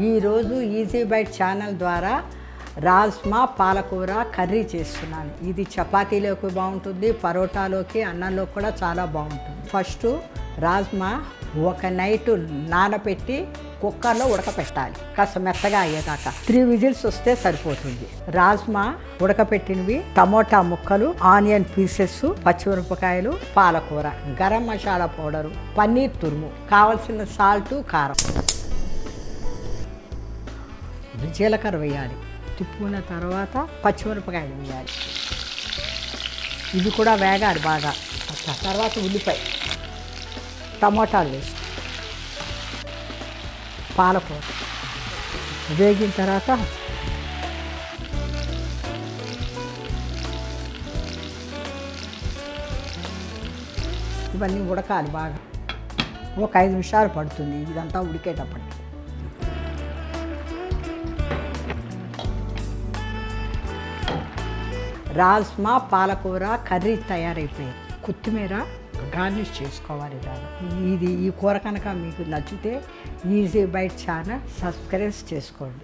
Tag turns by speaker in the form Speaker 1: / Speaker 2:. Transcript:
Speaker 1: ఈరోజు easy byte channel ద్వారా రాజ్మా పాలకూర కర్రీ చేస్తున్నాను. ఇది చపాతీలోకి బాగుంటుంది, పరోటాలోకి, అన్నంలోకి కూడా చాలా బాగుంటుంది. ఫస్ట్ రాజ్మా ఒక నైట్ నానబెట్టి కుక్కర్లో ఉడకపెట్టాలి, కాస్త మెత్తగా అయ్యేదాకా. 3 విజిల్స్ వస్తే సరిపోతుంది. రాజ్మా ఉడకపెట్టినవి, టమోటా ముక్కలు, ఆనియన్ పీసెస్, పచ్చిమిరపకాయలు, పాలకూర, గరం మసాలా పౌడరు, పన్నీర్ తురుము, కావలసిన సాల్టు, కారం, జీలకర్ర వేయాలి. తిప్పుకున్న తర్వాత పచ్చిమిరపకాయలు వేయాలి. ఇవి కూడా వేగాలి బాగా. తర్వాత ఉల్లిపాయ, టమోటాలు వేసి, పాలకూర వేగిన తర్వాత ఇవన్నీ ఉడకాలి బాగా. ఒక 5 నిమిషాలు పడుతుంది ఇదంతా ఉడికేటప్పటికి. రాజ్మా పాలకూర కర్రీ తయారైపోయింది. కొత్తిమీర గార్నిష్ చేసుకోవాలి దాన్ని. ఈ కూర కనుక మీకు నచ్చితే ఈజీ బైట్ ఛానల్ సబ్స్క్రైబ్ చేసుకోండి.